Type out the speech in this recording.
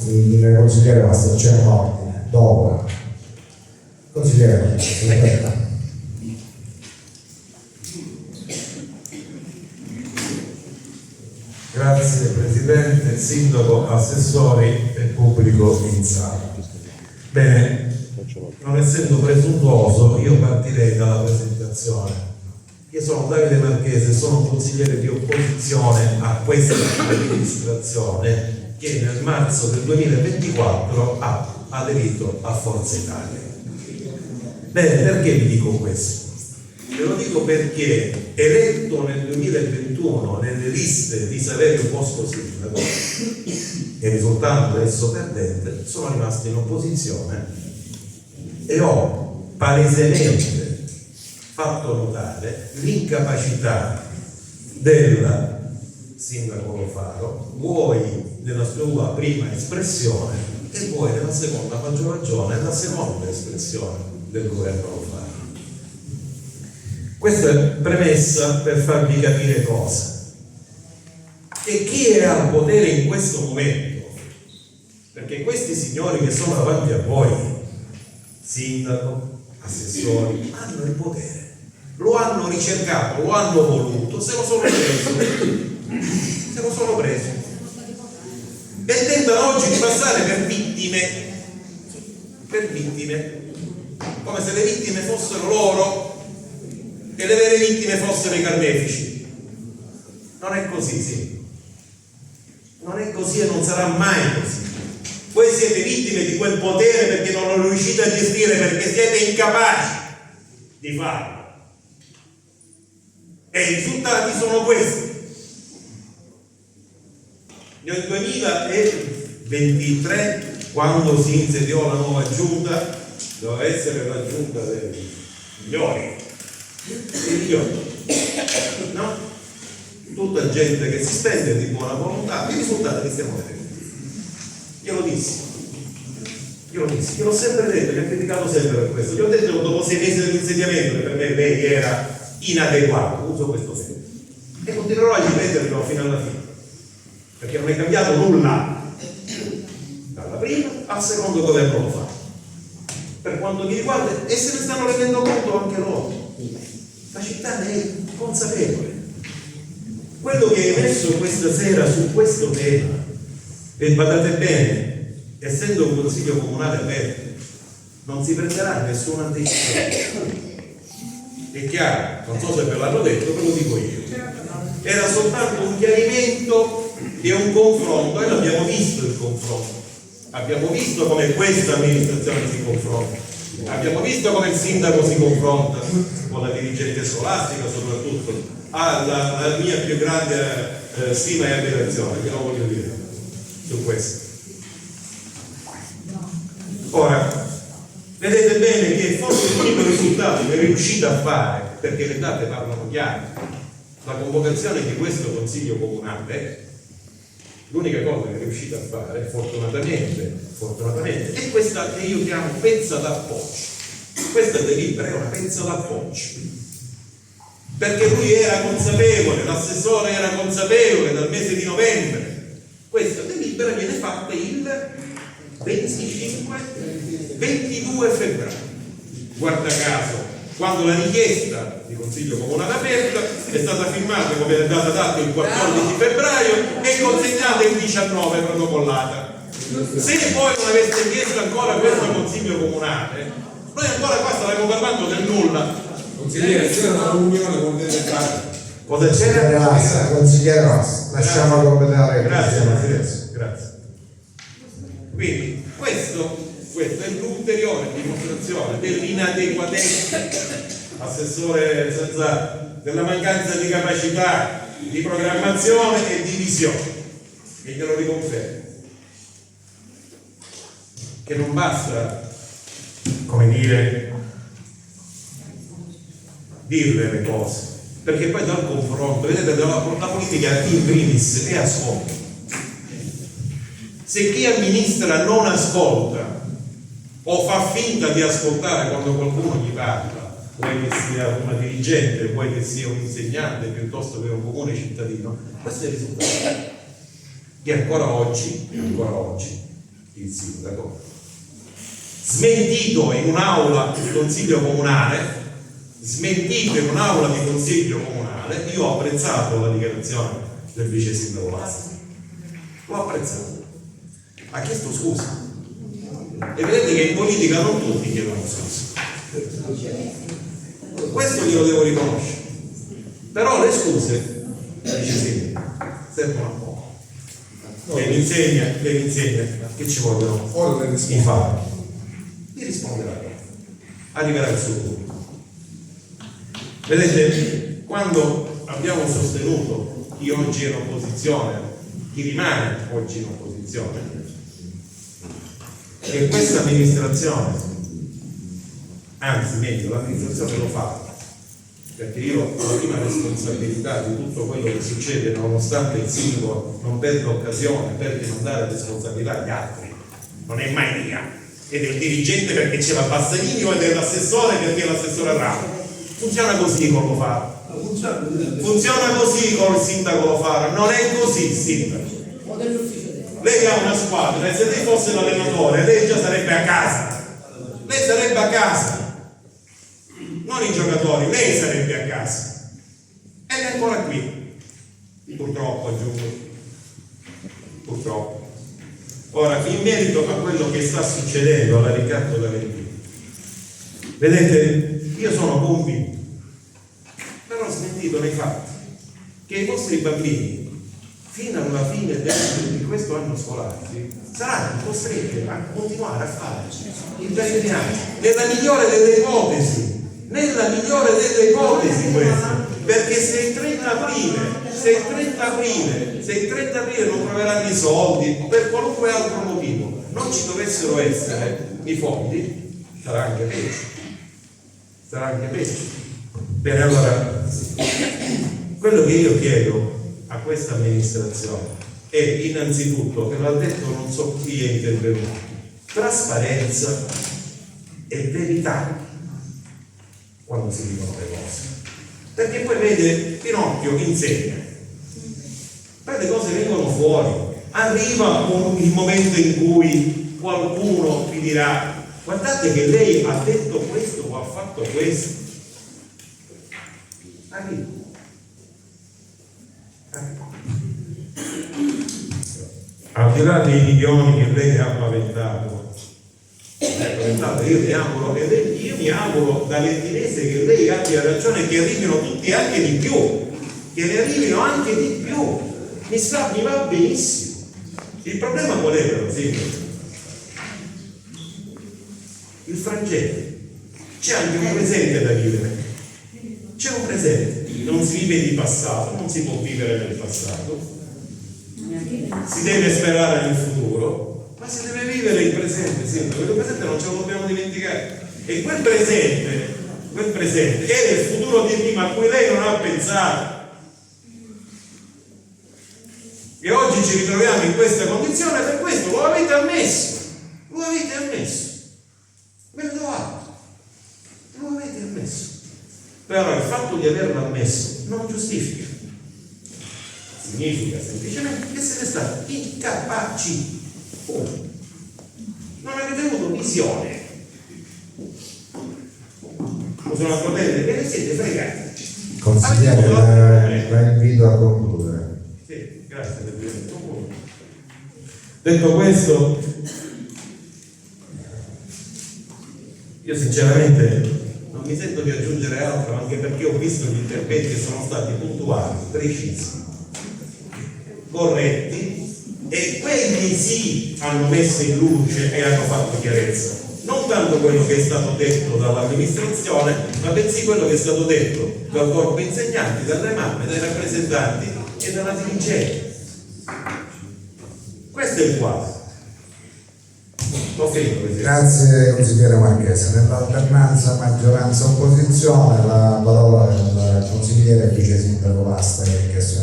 Il consigliere Vasta, c'è un ordine, dopo. Consigliere, aspetta. Grazie Presidente, Sindaco, assessori e pubblico in sala. Bene, non essendo presuntuoso, io partirei dalla presentazione. Io sono Davide Marchese, sono consigliere di opposizione a questa amministrazione che nel marzo del 2024 ha aderito a Forza Italia. Bene, perché vi dico questo? Ve lo dico perché eletto nel 2021 nelle liste di Saverio Bosco Sindaco e risultando esso perdente, sono rimasto in opposizione e ho palesemente fatto notare l'incapacità del sindaco Lofaro, vuoi nella sua prima espressione e vuoi nella seconda, a maggior ragione nella seconda espressione del governo Lofaro. Questa è premessa per farvi capire cosa. E chi è al potere in questo momento? Perché questi signori che sono davanti a voi, sindaco, assessori, hanno il potere. Lo hanno ricercato, lo hanno voluto, se lo sono preso. E tentano oggi di passare per vittime, come se le vittime fossero loro e le vere vittime fossero i carnefici. Non è così, sì. Non è così e non sarà mai così. Voi siete vittime di quel potere perché non lo riuscite a gestire, perché siete incapaci di farlo. E i risultati sono questi. Nel 2023, quando si insediò la nuova giunta, doveva essere la giunta dei migliori, no? Tutta gente che si spende di buona volontà, i risultati li stiamo vedendo. Glielo dissi, gliel'ho sempre detto, mi ha criticato sempre per questo. Gli ho detto che dopo 6 mesi dell'insediamento che per me lei era inadeguato, uso questo termine, e continuerò a ripeterlo fino alla fine, perché non è cambiato nulla dalla prima al secondo governo lo fa. Per quanto mi riguarda, e se ne stanno rendendo conto anche loro, la città ne è consapevole. Quello che hai messo questa sera su questo tema, e badate bene, essendo un consiglio comunale aperto, non si prenderà nessuna decisione. È chiaro, non so se ve l'hanno detto, ve lo dico io. Era soltanto un chiarimento e un confronto, e l'abbiamo visto il confronto. Abbiamo visto come questa amministrazione si confronta, abbiamo visto come il sindaco si confronta con la dirigente scolastica, soprattutto alla mia più grande stima e ammirazione, che lo voglio dire su questo. Ora, vedete bene che forse l'unico risultato che è riuscito a fare, perché le date parlano chiare, la convocazione di questo consiglio comunale, l'unica cosa che è riuscita a fare, fortunatamente, è questa che io chiamo pezza d'appoggio. Questa delibera è una pezza d'appoggio. Perché lui era consapevole, l'assessore era consapevole dal mese di novembre. Questa delibera viene fatta il 22 febbraio. Guarda caso, quando la richiesta di consiglio comunale aperta è stata firmata come è data data il 14 febbraio e consegnata il 19 protocollata. Se voi non aveste chiesto ancora questo consiglio comunale, noi ancora qua staremo parlando del nulla. Consigliere, c'era una riunione con delle parti. Cosa c'era? Consigliere Ross, lasciamo completare. Grazie. Quindi questa è l'ulteriore dimostrazione dell'inadeguatezza, assessore Sanzà, della mancanza di capacità di programmazione e di visione, e glielo riconfermo, che non basta, come dire, dirle le cose, perché poi dal confronto, vedete, la politica in primis è ascolto. Se chi amministra non ascolta o fa finta di ascoltare quando qualcuno gli parla, vuoi che sia una dirigente, vuoi che sia un insegnante piuttosto che un comune cittadino, questo è il risultato. che ancora oggi il sindaco, smentito in un'aula di consiglio comunale, io ho apprezzato la dichiarazione del vice sindaco Vasta, l'ho apprezzato, ha chiesto scusa, e vedete che in politica non tutti chiedono scusa, questo glielo devo riconoscere, però le scuse, vice sindaco, servono a poco, che mi insegna che ci vogliono i fatti, di rispondere arriverà il suo punto. Vedete, quando abbiamo sostenuto chi oggi è in opposizione, chi rimane oggi in opposizione, che questa amministrazione, anzi meglio, l'amministrazione lo fa, perché io ho la prima responsabilità di tutto quello che succede, nonostante il sindaco non perda occasione per rimandare la responsabilità agli altri, non è mai mia, è del dirigente perché c'è la Bassanini o è dell'assessore perché l'assessore Rao. Funziona così con lo fa. Funziona così con il sindaco lo fa. Non è così il sindaco. Lei ha una squadra e se lei fosse l'allenatore lei già sarebbe a casa. Lei sarebbe a casa. Non i giocatori, lei sarebbe a casa. Ed è ancora qui. Purtroppo aggiungo. Purtroppo. Ora, in merito a quello che sta succedendo alla Riccardo D'Aventino, vedete, io sono convinto, però ho sentito nei fatti, che i vostri bambini, fino alla fine di questo anno scolastico, saranno costretti a continuare a fare il veterinario, nella migliore delle ipotesi questo, perché se il 30 aprile non troveranno i soldi, per qualunque altro motivo, non ci dovessero essere i fondi, sarà anche peggio. Bene, allora, quello che io chiedo a questa amministrazione è innanzitutto, che l'ha detto non so chi è intervenuto, trasparenza e verità quando si dicono le cose, perché poi vede Pinocchio insegna, poi le cose vengono fuori, arriva il momento in cui qualcuno vi dirà: guardate che lei ha detto questo o ha fatto questo. Arriva. Al di là dei milioni che lei ha paventato, io mi auguro da lentinese che lei abbia ragione, che arrivino tutti anche di più, mi va benissimo. Il problema qual è, per esempio? Il frangente. C'è anche un presente da vivere, c'è un presente, non si vive di passato, non si può vivere nel passato, si deve sperare nel futuro, ma si deve vivere il presente, quel presente non ce lo dobbiamo dimenticare, e quel presente è il futuro di prima a cui lei non ha pensato, e oggi ci ritroviamo in questa condizione. Per questo lo avete ammesso, ve lo do atto, lo avete ammesso, però il fatto di averlo ammesso non giustifica, significa semplicemente che siete stati incapaci, non avete avuto visione, sono potente che ne siete fregati. Consigliere, la invito a concludere. Sì, grazie Presidente. Detto questo, io sinceramente non mi sento di aggiungere altro, anche perché ho visto gli interventi che sono stati puntuali, precisi, corretti, e quelli sì hanno messo in luce e hanno fatto chiarezza, non tanto quello che è stato detto dall'amministrazione, ma bensì quello che è stato detto dal corpo insegnanti, dalle mamme, dai rappresentanti e dalla dirigente. Questo è il quadro. Ho finito, Presidente. Grazie consigliere Marchese. Nell'alternanza maggioranza-opposizione la parola al consigliere vice sindaco Vasta, che ha chiesto